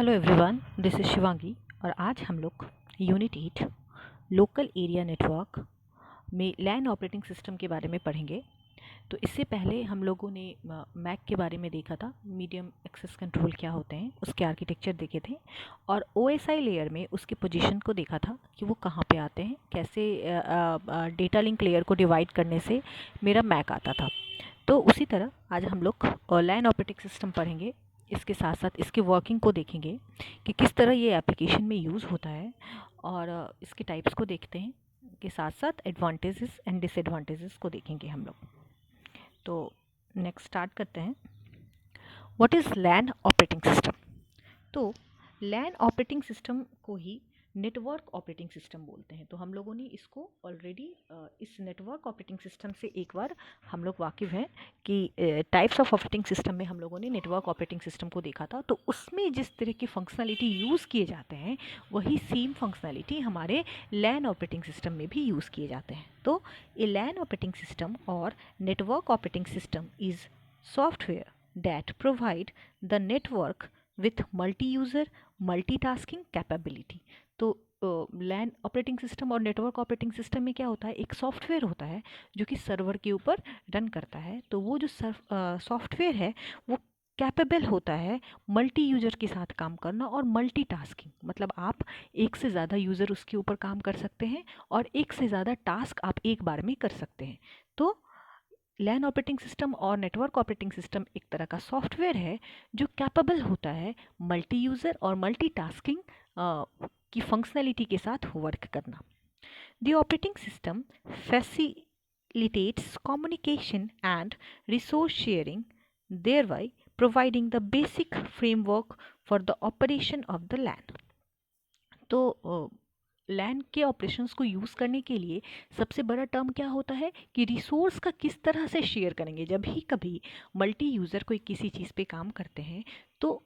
Hello everyone, this is Shivangi और आज हम लोग यूनिट 8 लोकल एरिया नेटवर्क में लैन ऑपरेटिंग सिस्टम के बारे में पढ़ेंगे। तो इससे पहले हम लोगों ने मैक के बारे में देखा था, मीडियम एक्सेस कंट्रोल क्या होते हैं, उसके आर्किटेक्चर देखे थे और ओएसआई लेयर में उसके पोजीशन को देखा था कि वो कहाँ पे आते हैं, कैसे डेटा लिंक लेयर को डिवाइड करने से मेरा मैक आता था। तो उसी तरह आज हम लोग लैन ऑपरेटिंग सिस्टम पढ़ेंगे। इसके साथ साथ इसके वर्किंग को देखेंगे कि किस तरह ये एप्लीकेशन में यूज़ होता है और इसके टाइप्स को देखते हैं, के साथ साथ एडवांटेजेस एंड डिसएडवांटेजेस को देखेंगे हम लोग। तो नेक्स्ट स्टार्ट करते हैं। What is LAN operating system? तो लैन ऑपरेटिंग सिस्टम को ही नेटवर्क ऑपरेटिंग सिस्टम बोलते हैं। तो हम लोगों ने इसको ऑलरेडी इस नेटवर्क ऑपरेटिंग सिस्टम से एक बार हम लोग वाकिफ़ हैं कि टाइप्स ऑफ ऑपरेटिंग सिस्टम में हम लोगों ने नेटवर्क ऑपरेटिंग सिस्टम को देखा था। तो उसमें जिस तरह की फंक्शनलिटी यूज़ किए जाते हैं वही सेम फंक्शनलिटी हमारे लैन ऑपरेटिंग सिस्टम में भी यूज़ किए जाते हैं। तो ए लैन ऑपरेटिंग सिस्टम और network operating system is software that provide the network with multi-user multitasking capability। तो लैन ऑपरेटिंग सिस्टम और नेटवर्क ऑपरेटिंग सिस्टम में क्या होता है, एक सॉफ्टवेयर होता है जो कि सर्वर के ऊपर रन करता है। तो वो जो सॉफ्टवेयर है वो कैपेबल होता है मल्टी यूज़र के साथ काम करना और मल्टीटास्किंग, मतलब आप एक से ज़्यादा यूज़र उसके ऊपर काम कर सकते हैं और एक से ज़्यादा टास्क आप एक बार में कर सकते हैं। तो लैन ऑपरेटिंग सिस्टम और नेटवर्क ऑपरेटिंग सिस्टम एक तरह का सॉफ्टवेयर है जो कैपेबल होता है मल्टी यूज़र और मल्टीटास्किंग की फंक्शनलिटी के साथ वर्क करना। The operating system facilitates communication and resource sharing, thereby providing the basic framework for the operation of the LAN। तो लैन के ऑपरेशंस को यूज़ करने के लिए सबसे बड़ा टर्म क्या होता है कि रिसोर्स का किस तरह से शेयर करेंगे। जब भी कभी मल्टी यूज़र कोई किसी चीज़ पे काम करते हैं तो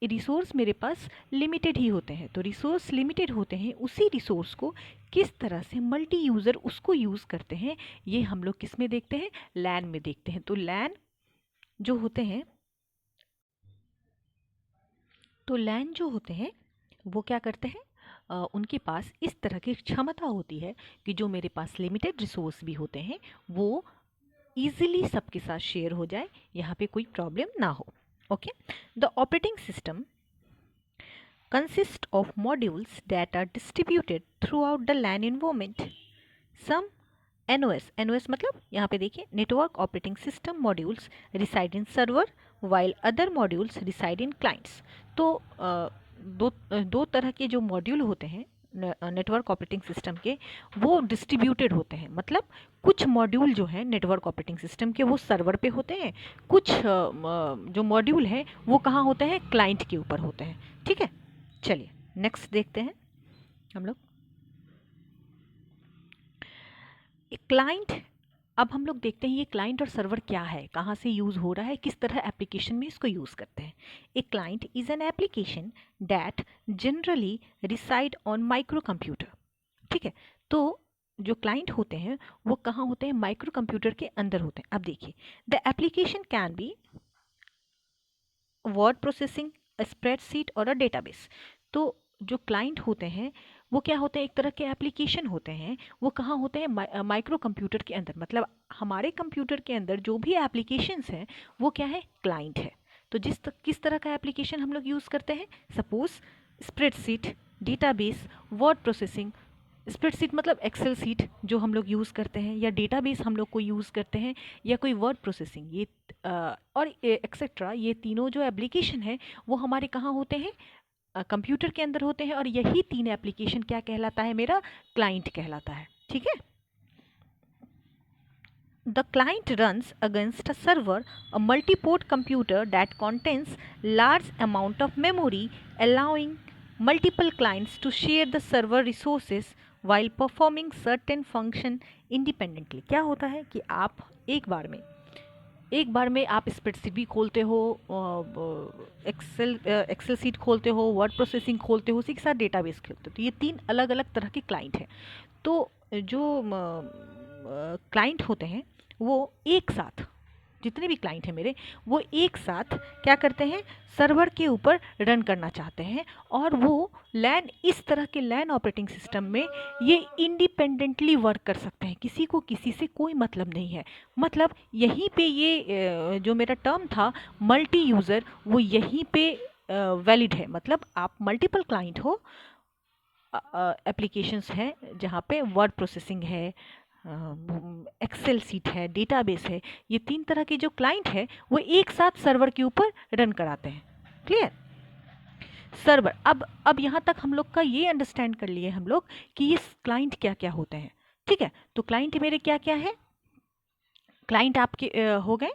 रिसोर्स मेरे पास लिमिटेड ही होते हैं। तो रिसोर्स लिमिटेड होते हैं, उसी रिसोर्स को किस तरह से मल्टी यूज़र उसको यूज़ करते हैं ये हम लोग किस में देखते हैं, लैन में देखते हैं। तो लैन जो होते हैं वो क्या करते हैं, उनके पास इस तरह की क्षमता होती है कि जो मेरे पास लिमिटेड रिसोर्स भी होते हैं वो ईजिली सबके साथ शेयर हो जाए, यहाँ पे कोई प्रॉब्लम ना हो। Okay, the operating system consist of modules that are distributed throughout the LAN environment. Some NOS मतलब यहाँ पे देखिए network operating system modules reside in server while other modules reside in clients. तो दो तरह के जो मॉड्यूल होते हैं नेटवर्क ऑपरेटिंग सिस्टम के वो डिस्ट्रीब्यूटेड होते हैं, मतलब कुछ मॉड्यूल जो हैं नेटवर्क ऑपरेटिंग सिस्टम के वो सर्वर पे होते हैं, कुछ जो मॉड्यूल हैं वो कहाँ होते हैं, क्लाइंट के ऊपर होते हैं। ठीक है, चलिए नेक्स्ट देखते हैं हम लोग क्लाइंट। अब हम लोग देखते हैं ये क्लाइंट और सर्वर क्या है, कहाँ से यूज़ हो रहा है, किस तरह एप्लीकेशन में इसको यूज़ करते हैं। A client is an application that generally reside on micro computer. ठीक है, तो जो क्लाइंट होते हैं वो कहाँ होते हैं, माइक्रो कंप्यूटर के अंदर होते हैं। अब देखिए the application can be word processing, spreadsheet और अ डेटाबेस। तो जो क्लाइंट होते हैं वो क्या होते हैं, एक तरह के एप्लीकेशन होते हैं, वो कहाँ होते हैं, माइक्रो कंप्यूटर के अंदर, मतलब हमारे कंप्यूटर के अंदर जो भी एप्लीकेशंस हैं वो क्या है, क्लाइंट है। तो किस तरह का एप्लीकेशन हम लोग यूज़ करते हैं, suppose spreadsheet, database, word processing. Spreadsheet मतलब एक्सेल सीट जो हम लोग यूज़ करते हैं, या डेटाबेस हम लोग को यूज़ करते हैं, या कोई वर्ड प्रोसेसिंग, ये और एक्सेट्रा, ये तीनों जो एप्लीकेशन है वो हमारे कहाँ होते हैं, कंप्यूटर के अंदर होते हैं। और यही तीन एप्लीकेशन क्या कहलाता है, मेरा क्लाइंट कहलाता है। ठीक है, the client runs against a server, a multi-port computer that contains large amount of memory, allowing multiple clients to share the server resources while performing certain function independently। क्या होता है कि आप एक बार में आप स्प्रेडशीट भी खोलते हो, एक्सेल सीट खोलते हो, वर्ड प्रोसेसिंग खोलते हो, उसी के साथ डेटाबेस खोलते हो। तो ये तीन अलग अलग तरह के क्लाइंट हैं। तो जो क्लाइंट होते हैं वो एक साथ जितने भी क्लाइंट हैं मेरे, वो एक साथ क्या करते हैं, सर्वर के ऊपर रन करना चाहते हैं। और वो लैन, इस तरह के लैन ऑपरेटिंग सिस्टम में ये इंडिपेंडेंटली वर्क कर सकते हैं, किसी को किसी से कोई मतलब नहीं है। मतलब यहीं पे ये जो मेरा टर्म था मल्टी यूज़र, वो यहीं पे वैलिड है। मतलब आप मल्टीपल क्लाइंट हो, एप्लीकेशंस हैं जहाँ पे वर्ड प्रोसेसिंग है, एक्सेल सीट है, डेटाबेस है, ये 3 तरह के जो क्लाइंट है वो एक साथ सर्वर के ऊपर रन कराते हैं। क्लियर? सर्वर, अब यहाँ तक हम लोग का ये अंडरस्टैंड कर लिए हम लोग कि ये क्लाइंट क्या क्या होते हैं। ठीक है, तो क्लाइंट मेरे क्या क्या है, क्लाइंट आपके हो गए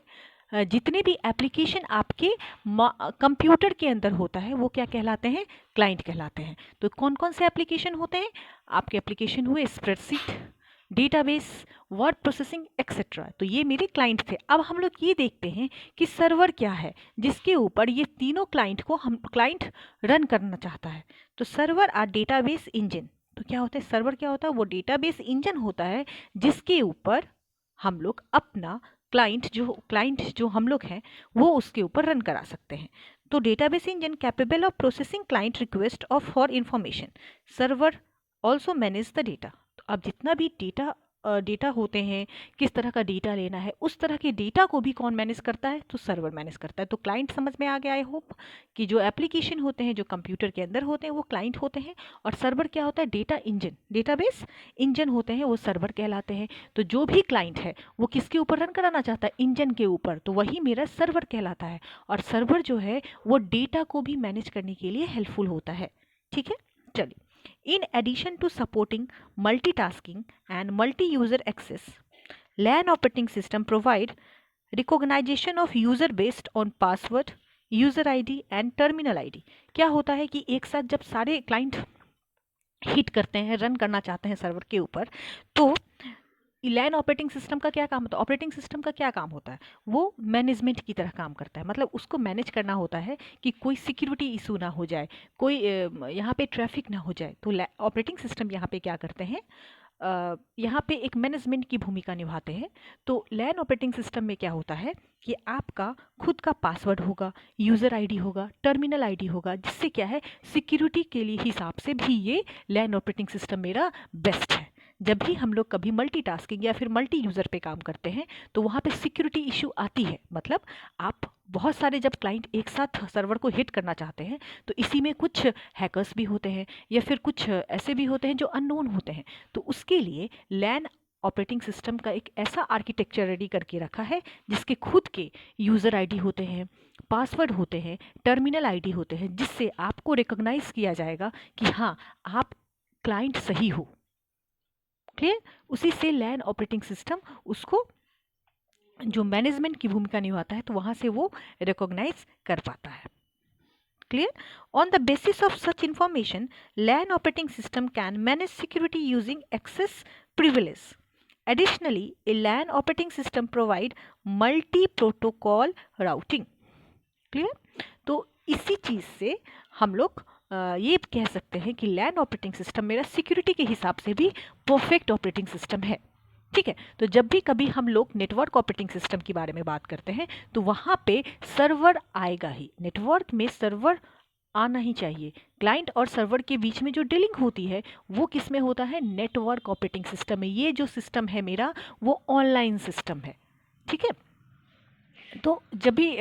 जितने भी एप्लीकेशन आपके कंप्यूटर के अंदर होता है वो क्या कहलाते हैं, क्लाइंट कहलाते हैं। तो कौन कौन से एप्लीकेशन होते हैं आपके, एप्लीकेशन हुए spreadsheet, database, word processing etcetera, तो ये मेरे क्लाइंट थे। अब हम लोग ये देखते हैं कि सर्वर क्या है जिसके ऊपर ये तीनों क्लाइंट को हम क्लाइंट रन करना चाहता है। तो सर्वर आर डेटाबेस इंजन। तो क्या होता है, सर्वर क्या होता है, वो डेटाबेस इंजन होता है जिसके ऊपर हम लोग अपना क्लाइंट जो हम लोग हैं वो उसके ऊपर रन करा सकते हैं। तो database engine capable of processing client request of for information, server also manage the data. तो अब जितना भी डेटा होते हैं, किस तरह का डेटा लेना है, उस तरह के डेटा को भी कौन मैनेज करता है, तो सर्वर मैनेज करता है। तो क्लाइंट समझ में आ गया आई होप, कि जो एप्लीकेशन होते हैं जो कंप्यूटर के अंदर होते हैं वो क्लाइंट होते हैं, और सर्वर क्या होता है, डेटा इंजन, डेटाबेस इंजन होते हैं वो सर्वर कहलाते हैं। तो जो भी क्लाइंट है वो किसके ऊपर रन कराना चाहता है, इंजन के ऊपर, तो वही मेरा सर्वर कहलाता है। और सर्वर जो है वो डेटा को भी मैनेज करने के लिए हेल्पफुल होता है। ठीक है, चलिए। In addition to supporting multitasking and multi-user access, LAN operating system provide recognition of user based on password, user ID and terminal ID। क्या होता है कि एक साथ जब सारे क्लाइंट हिट करते हैं, रन करना चाहते हैं सर्वर के ऊपर, तो लैन ऑपरेटिंग सिस्टम का क्या काम होता है, ऑपरेटिंग सिस्टम का क्या काम होता है, वो मैनेजमेंट की तरह काम करता है। मतलब उसको मैनेज करना होता है कि कोई सिक्योरिटी इशू ना हो जाए, कोई यहाँ पे ट्रैफिक ना हो जाए। तो ऑपरेटिंग सिस्टम यहाँ पे क्या करते हैं, यहाँ पे एक मैनेजमेंट की भूमिका निभाते हैं। तो लैन ऑपरेटिंग सिस्टम में क्या होता है कि आपका खुद का पासवर्ड होगा, यूज़र आईडी होगा, टर्मिनल आईडी होगा, जिससे क्या है सिक्योरिटी के लिए हिसाब से भी ये लैन ऑपरेटिंग सिस्टम मेरा बेस्ट है। जब भी हम लोग कभी मल्टीटास्किंग या फिर मल्टी यूज़र पे काम करते हैं तो वहाँ पे सिक्योरिटी इशू आती है। मतलब आप बहुत सारे जब क्लाइंट एक साथ सर्वर को हिट करना चाहते हैं तो इसी में कुछ हैकर्स भी होते हैं या फिर कुछ ऐसे भी होते हैं जो अननोन होते हैं। तो उसके लिए लैन ऑपरेटिंग सिस्टम का एक ऐसा आर्किटेक्चर रेडी करके रखा है जिसके खुद के यूज़र आईडी होते हैं, पासवर्ड होते हैं, टर्मिनल आईडी होते हैं, जिससे आपको रिकॉग्नाइज किया जाएगा कि हाँ आप क्लाइंट सही हो। क्लियर? उसी से लैन ऑपरेटिंग सिस्टम उसको जो मैनेजमेंट की भूमिका निभाता है तो वहाँ से वो रिकॉग्नाइज कर पाता है। Clear? On the basis of such information LAN operating system can manage security using access privilege. Additionally, a LAN operating system provide multi-protocol routing। Clear? तो इसी चीज़ से हम लोग ये कह सकते हैं कि लैन ऑपरेटिंग सिस्टम मेरा सिक्योरिटी के हिसाब से भी परफेक्ट ऑपरेटिंग सिस्टम है। ठीक है, तो जब भी कभी हम लोग नेटवर्क ऑपरेटिंग सिस्टम के बारे में बात करते हैं तो वहाँ पे सर्वर आएगा ही, नेटवर्क में सर्वर आना ही चाहिए। क्लाइंट और सर्वर के बीच में जो डीलिंग होती है वो किस में होता है, नेटवर्क ऑपरेटिंग सिस्टम में। ये जो सिस्टम है मेरा वो ऑनलाइन सिस्टम है। ठीक है, तो जब भी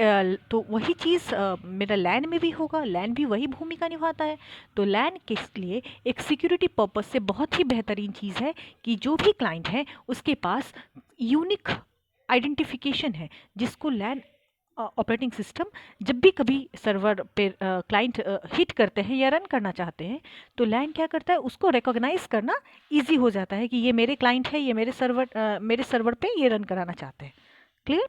तो वही चीज़ मेरा लैन में भी होगा, लैन भी वही भूमिका निभाता है। तो लैन के लिए एक सिक्योरिटी पर्पस से बहुत ही बेहतरीन चीज़ है कि जो भी क्लाइंट है उसके पास यूनिक आइडेंटिफिकेशन है, जिसको लैन ऑपरेटिंग सिस्टम जब भी कभी सर्वर पे क्लाइंट हिट करते हैं या रन करना चाहते हैं तो लैन क्या करता है, उसको रिकॉग्नाइज करना इजी हो जाता है कि ये मेरे क्लाइंट है, ये मेरे सर्वर पे ये रन कराना चाहते हैं। क्लियर?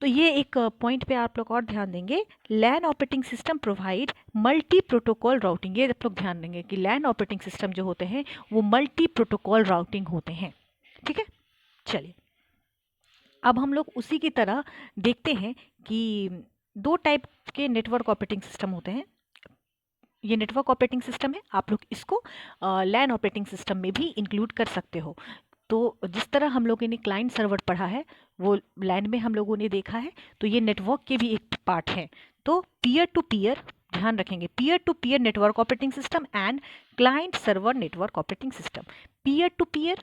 तो ये एक पॉइंट पे आप लोग और ध्यान देंगे, LAN operating system provide multi protocol routing. ये आप लोग ध्यान देंगे कि लैन ऑपरेटिंग सिस्टम जो होते हैं वो मल्टी प्रोटोकॉल राउटिंग होते हैं। ठीक है, चलिए अब हम लोग उसी की तरह देखते हैं कि 2 टाइप के नेटवर्क ऑपरेटिंग सिस्टम होते हैं। ये नेटवर्क ऑपरेटिंग सिस्टम है, आप लोग इसको लैन ऑपरेटिंग सिस्टम में भी इंक्लूड कर सकते हो। तो जिस तरह हम लोगों ने क्लाइंट सर्वर पढ़ा है वो लैन में हम लोगों ने देखा है, तो ये नेटवर्क के भी एक पार्ट है। तो पीयर टू पीयर, ध्यान रखेंगे, peer to peer network operating system and client server network operating system. Peer to peer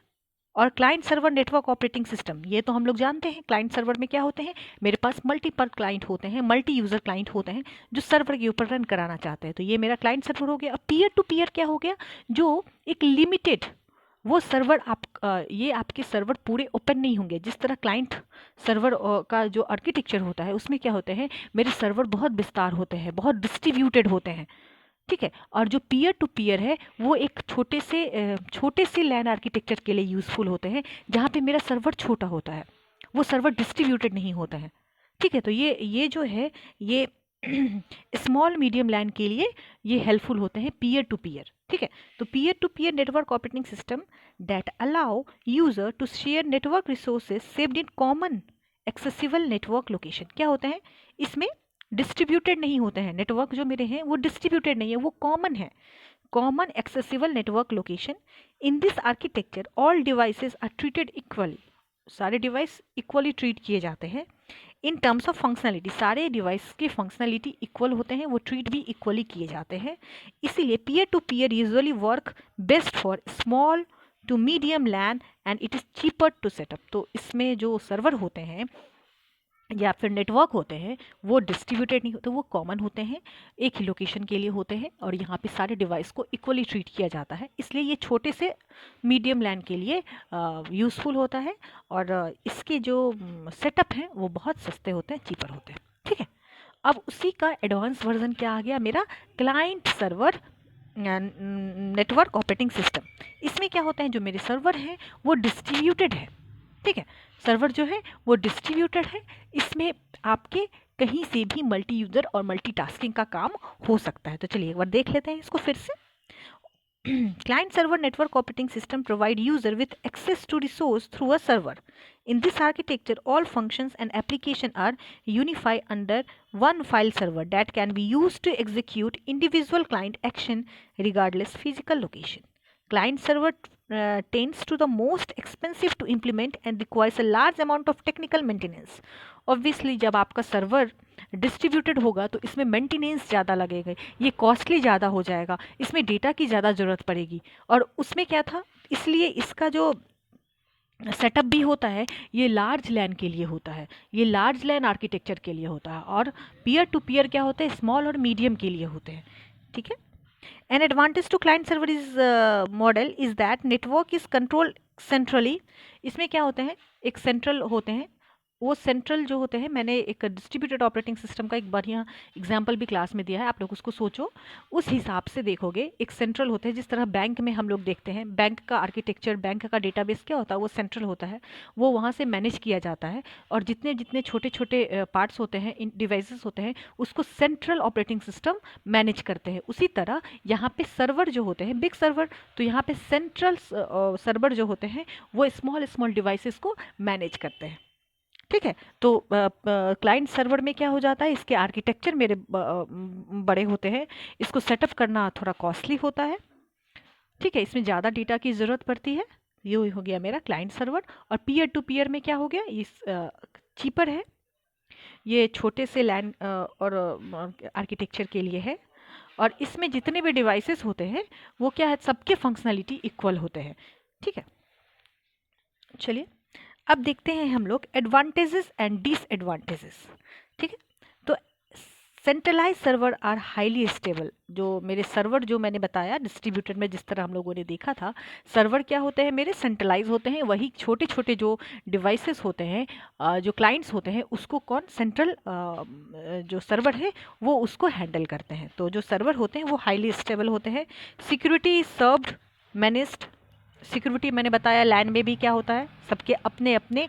और client server network operating system, ये तो हम लोग जानते हैं। क्लाइंट सर्वर में क्या होते हैं, मेरे पास मल्टीपल क्लाइंट होते हैं, मल्टी यूजर क्लाइंट होते हैं जो सर्वर के ऊपर रन कराना चाहते हैं, तो ये मेरा क्लाइंट सर्वर हो गया। अब पीयर टू पीयर क्या हो गया, जो एक लिमिटेड वो सर्वर ये आपके सर्वर पूरे ओपन नहीं होंगे। जिस तरह क्लाइंट सर्वर का जो आर्किटेक्चर होता है उसमें क्या होते हैं, मेरे सर्वर बहुत विस्तार होते हैं, बहुत डिस्ट्रीब्यूटेड होते हैं, ठीक है। और जो पीयर टू पीयर है वो एक छोटे से लैन आर्किटेक्चर के लिए यूज़फुल होते हैं, जहाँ पे मेरा सर्वर छोटा होता है, वो सर्वर डिस्ट्रीब्यूटेड नहीं होता है, ठीक है। तो ये जो है ये स्मॉल मीडियम लैन के लिए ये हेल्पफुल होते हैं पीयर टू पीयर, ठीक है। तो peer to peer network operating system that allow user to share network resources saved in common accessible network location. क्या होते हैं, इसमें डिस्ट्रीब्यूटेड नहीं होते हैं, नेटवर्क जो मेरे हैं वो डिस्ट्रीब्यूटेड नहीं है, वो कॉमन है, common accessible network location. In this architecture all devices are treated equally, सारे डिवाइस इक्वली ट्रीट किए जाते हैं। इन टर्म्स ऑफ फंक्शनलिटी, सारे डिवाइस की फंक्शनलिटी इक्वल होते हैं, वो ट्रीट भी इक्वली किए जाते हैं। इसीलिए peer to peer usually work best for small to medium LAN and it is cheaper to setup. तो इसमें जो सर्वर होते हैं या फिर नेटवर्क होते हैं वो डिस्ट्रीब्यूटेड नहीं होते, वो कॉमन होते हैं, एक ही लोकेशन के लिए होते हैं, और यहाँ पे सारे डिवाइस को इक्वली ट्रीट किया जाता है। इसलिए ये छोटे से मीडियम लैन के लिए यूज़फुल होता है, और इसके जो सेटअप हैं वो बहुत सस्ते होते हैं, चीपर होते हैं, ठीक है। अब उसी का एडवांस वर्जन क्या आ गया, मेरा client server network operating system. इसमें क्या होता है, जो मेरे सर्वर हैं वो डिस्ट्रीब्यूटेड है, ठीक है। सर्वर जो है वो डिस्ट्रीब्यूटेड है, इसमें आपके कहीं से भी मल्टी यूज़र और मल्टीटास्किंग का काम हो सकता है। तो चलिए एक बार देख लेते हैं इसको फिर से। Client server network operating system provide user with access to resource through a server. In this architecture, all functions and application are unified under one file server that can be used to execute individual client action regardless physical location. Client server tends to the most expensive to implement and requires a large amount of technical maintenance. Obviously, जब आपका server distributed होगा तो इसमें maintenance ज़्यादा लगेगा, ये costly ज़्यादा हो जाएगा, इसमें डेटा की ज़्यादा ज़रूरत पड़ेगी। और उसमें क्या था, इसलिए इसका जो सेटअप भी होता है ये लार्ज लैन के लिए होता है, ये लार्ज लैन आर्किटेक्चर के लिए होता है, और पीयर टू पीयर क्या होते हैं, स्मॉल और मीडियम के लिए होते हैं, ठीक है। An advantage to client server is model is that network is controlled centrally. इसमें क्या होते हैं, एक सेंट्रल होते हैं, वो सेंट्रल जो होते हैं, मैंने एक डिस्ट्रीब्यूटेड ऑपरेटिंग सिस्टम का एक बढ़िया एग्जांपल भी क्लास में दिया है, आप लोग उसको सोचो, उस हिसाब से देखोगे। एक सेंट्रल होते हैं, जिस तरह बैंक में हम लोग देखते हैं, बैंक का आर्किटेक्चर, बैंक का डेटाबेस क्या होता है, वो सेंट्रल होता है, वो वहाँ से मैनेज किया जाता है, और जितने जितने छोटे छोटे पार्ट्स होते हैं, इन डिवाइसेस होते हैं, उसको सेंट्रल ऑपरेटिंग सिस्टम मैनेज करते हैं। उसी तरह यहाँ पे सर्वर जो होते हैं, बिग सर्वर, तो यहाँ पे सेंट्रल सर्वर जो होते हैं वो स्मॉल स्मॉल डिवाइसेस को मैनेज करते हैं, ठीक है। तो क्लाइंट सर्वर में क्या हो जाता है, इसके आर्किटेक्चर मेरे बड़े होते हैं, इसको सेटअप करना थोड़ा कॉस्टली होता है, ठीक है, इसमें ज़्यादा डेटा की ज़रूरत पड़ती है। ये हो गया मेरा क्लाइंट सर्वर। और पीयर टू पीयर में क्या हो गया, इस चीपर है, ये छोटे से लैन और आर्किटेक्चर के लिए है, और इसमें जितने भी डिवाइसेस होते हैं वो क्या है, सबके फंक्शनलिटी इक्वल होते हैं, ठीक है। चलिए अब देखते हैं हम लोग एडवांटेजेस एंड डिसएडवांटेजेस, ठीक है। तो centralise server are highly stable, जो मेरे सर्वर जो मैंने बताया डिस्ट्रीब्यूटेड में जिस तरह हम लोगों ने देखा था, सर्वर क्या होते हैं, मेरे सेंट्रलाइज होते हैं, वही छोटे छोटे जो डिवाइसेस होते हैं, जो क्लाइंट्स होते हैं, उसको कौन सेंट्रल जो सर्वर है वो उसको हैंडल करते हैं। तो जो सर्वर होते हैं वो हाईली स्टेबल होते हैं। सिक्योरिटी सर्व्ड मैनेज्ड, सिक्योरिटी मैंने बताया लैन में भी क्या होता है, सबके अपने अपने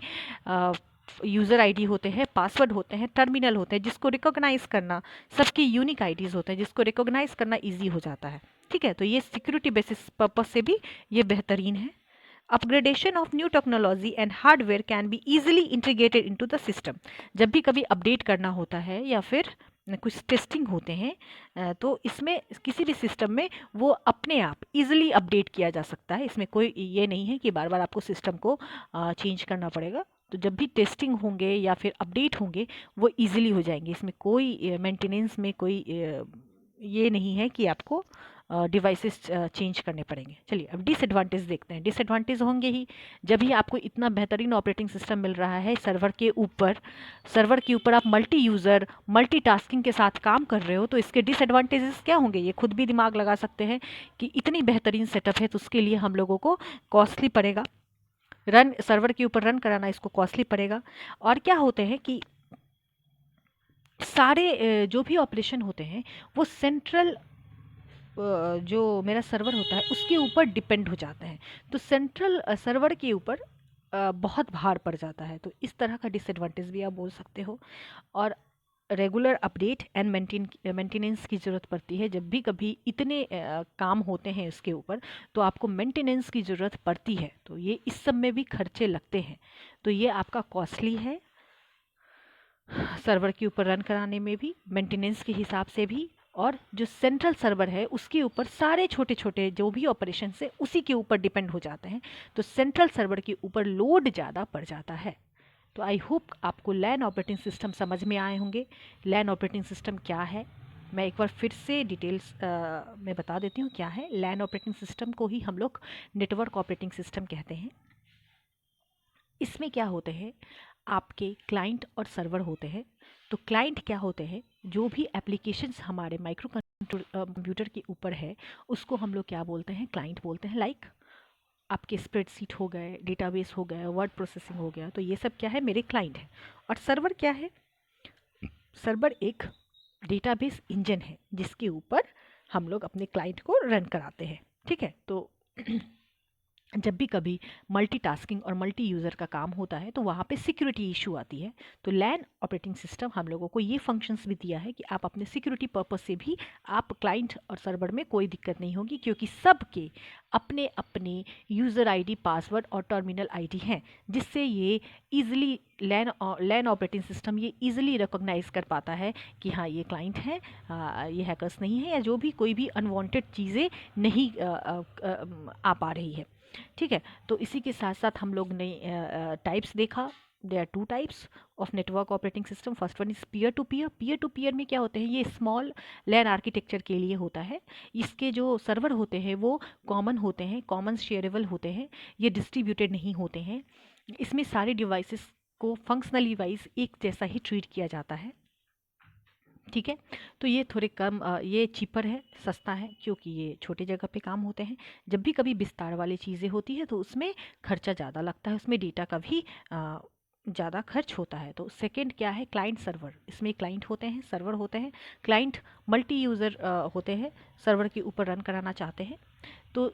यूज़र आईडी होते हैं, पासवर्ड होते हैं, टर्मिनल होते हैं, जिसको रिकॉग्नाइज़ करना, सबकी यूनिक आईडीज़ होते हैं जिसको रिकॉग्नाइज़ करना इजी हो जाता है, ठीक है। तो ये सिक्योरिटी बेसिस पर्पस से भी ये बेहतरीन है। Upgradation of new technology and hardware can be easily integrated into the system, जब भी कभी अपडेट करना होता है या फिर कुछ टेस्टिंग होते हैं, तो इसमें किसी भी सिस्टम में वो अपने आप इजीली अपडेट किया जा सकता है। इसमें कोई ये नहीं है कि बार बार आपको सिस्टम को चेंज करना पड़ेगा। तो जब भी टेस्टिंग होंगे या फिर अपडेट होंगे वो इजीली हो जाएंगे। इसमें कोई मेंटेनेंस में कोई ये नहीं है कि आपको डिवाइसेस चेंज करने पड़ेंगे। चलिए अब डिसएडवांटेज देखते हैं। डिसएडवांटेज होंगे ही, जब भी आपको इतना बेहतरीन ऑपरेटिंग सिस्टम मिल रहा है सर्वर के ऊपर आप मल्टी यूज़र मल्टीटास्किंग के साथ काम कर रहे हो, तो इसके डिसएडवांटेजेस क्या होंगे ये खुद भी दिमाग लगा सकते हैं कि इतनी बेहतरीन सेटअप है तो उसके लिए हम लोगों को कॉस्टली पड़ेगा, सर्वर के ऊपर रन कराना इसको कॉस्टली पड़ेगा। और क्या होते हैं कि सारे जो भी ऑपरेशन होते हैं वो सेंट्रल जो मेरा सर्वर होता है उसके ऊपर डिपेंड हो जाते हैं, तो सेंट्रल सर्वर के ऊपर बहुत भार पड़ जाता है। तो इस तरह का डिसएडवांटेज भी आप बोल सकते हो। और रेगुलर अपडेट एंड मेंटेनेंस की ज़रूरत पड़ती है। जब भी कभी इतने काम होते हैं इसके ऊपर तो आपको मेंटेनेंस की ज़रूरत पड़ती है, तो ये इस सब में भी खर्चे लगते हैं। तो ये आपका कॉस्टली है सर्वर के ऊपर रन कराने में भी, मेंटेनेंस के हिसाब से भी। और जो सेंट्रल सर्वर है उसके ऊपर सारे छोटे छोटे जो भी ऑपरेशन है उसी के ऊपर डिपेंड हो जाते हैं, तो सेंट्रल सर्वर के ऊपर लोड ज़्यादा पड़ जाता है। तो आई होप आपको लैन ऑपरेटिंग सिस्टम समझ में आए होंगे। लैन ऑपरेटिंग सिस्टम क्या है मैं एक बार फिर से डिटेल्स में बता देती हूँ क्या है। लैन ऑपरेटिंग सिस्टम को ही हम लोग नेटवर्क ऑपरेटिंग सिस्टम कहते हैं। इसमें क्या होते हैं, आपके क्लाइंट और सर्वर होते हैं। तो क्लाइंट क्या होते हैं, जो भी एप्लीकेशंस हमारे माइक्रो कंप्यूटर के ऊपर है उसको हम लोग क्या बोलते हैं, क्लाइंट बोलते हैं। लाइक आपके स्प्रेडशीट हो गए, डेटाबेस हो गया, वर्ड प्रोसेसिंग हो गया, तो ये सब क्या है, मेरे क्लाइंट है। और सर्वर क्या है, सर्वर एक डेटाबेस इंजन है जिसके ऊपर हम लोग अपने क्लाइंट को रन कराते हैं। ठीक है, तो जब भी कभी मल्टीटास्किंग और मल्टी यूज़र का काम होता है तो वहाँ पे सिक्योरिटी इशू आती है। तो लैन ऑपरेटिंग सिस्टम हम लोगों को ये फंक्शंस भी दिया है कि आप अपने सिक्योरिटी पर्पस से भी आप क्लाइंट और सर्वर में कोई दिक्कत नहीं होगी, क्योंकि सबके अपने अपने यूज़र आईडी, पासवर्ड और टर्मिनल आईडी हैं, जिससे ये ईजिली लैन ऑपरेटिंग सिस्टम ये ईजिली रिकॉग्नाइज कर पाता है कि हाँ ये क्लाइंट है, ये हैकर्स नहीं है, या जो भी कोई भी अनवांटेड चीज़ें नहीं आ पा रही है। ठीक है, तो इसी के साथ साथ हम लोग ने टाइप्स देखा। They are two types of network operating system. First one is peer to peer. Peer to peer में क्या होते हैं, ये स्मॉल लैन आर्किटेक्चर के लिए होता है। इसके जो सर्वर होते हैं वो कॉमन होते हैं, कॉमन शेयरेबल होते हैं, ये डिस्ट्रीब्यूटेड नहीं होते हैं। इसमें सारे डिवाइसेस को फंक्शनली वाइज एक जैसा ही ट्रीट किया जाता है। ठीक है, तो ये थोड़े कम ये चीपर है, सस्ता है, क्योंकि ये छोटी जगह पे काम होते हैं। जब भी कभी विस्तार वाली चीज़ें होती है तो उसमें खर्चा ज़्यादा लगता है, उसमें डेटा का भी ज़्यादा खर्च होता है। तो सेकंड क्या है, क्लाइंट सर्वर। इसमें क्लाइंट होते हैं, सर्वर होते हैं। क्लाइंट मल्टी यूज़र होते हैं, सर्वर के ऊपर रन कराना चाहते हैं। तो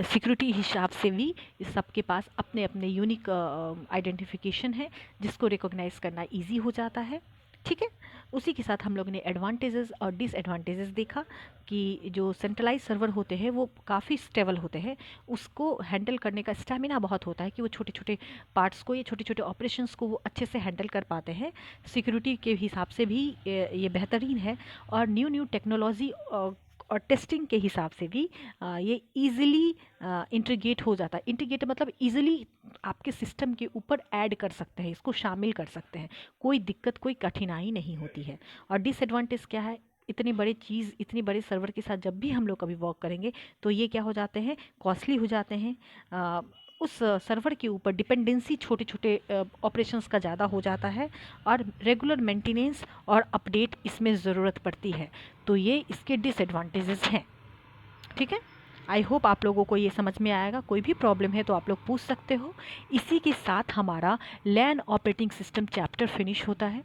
सिक्योरिटी हिसाब से भी इस सब के पास अपने अपने यूनिक आइडेंटिफिकेशन है, जिसको रिकॉग्नाइज करना इजी हो जाता है। ठीक है, उसी के साथ हम लोग ने एडवांटेजेस और डिसएडवांटेजेस देखा कि जो सेंट्रलाइज सर्वर होते हैं वो काफ़ी स्टेबल होते हैं, उसको हैंडल करने का स्टैमिना बहुत होता है कि वो छोटे छोटे पार्ट्स को या छोटे छोटे ऑपरेशंस को वो अच्छे से हैंडल कर पाते हैं। सिक्योरिटी के हिसाब से भी ये बेहतरीन है। और न्यू न्यू टेक्नोलॉजी और टेस्टिंग के हिसाब से भी ये ईज़िली इंटीग्रेट हो जाता है। इंटीग्रेट मतलब ईज़िली आपके सिस्टम के ऊपर ऐड कर सकते हैं, इसको शामिल कर सकते हैं, कोई दिक्कत कोई कठिनाई नहीं होती है। और डिसएडवांटेज क्या है, इतनी बड़ी चीज़, इतनी बड़े सर्वर के साथ जब भी हम लोग कभी वर्क करेंगे तो ये क्या हो जाते हैं, कॉस्टली हो जाते हैं। उस सर्वर के ऊपर डिपेंडेंसी छोटे छोटे ऑपरेशंस का ज़्यादा हो जाता है, और रेगुलर मेंटेनेंस और अपडेट इसमें ज़रूरत पड़ती है। तो ये इसके डिसएडवांटेजेस हैं। ठीक है, आई होप आप लोगों को ये समझ में आएगा। कोई भी प्रॉब्लम है तो आप लोग पूछ सकते हो। इसी के साथ हमारा लैन ऑपरेटिंग सिस्टम चैप्टर फिनिश होता है।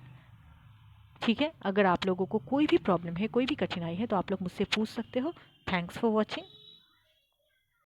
ठीक है, अगर आप लोगों को कोई भी प्रॉब्लम है, कोई भी कठिनाई है तो आप लोग मुझसे पूछ सकते हो। Thanks for watching.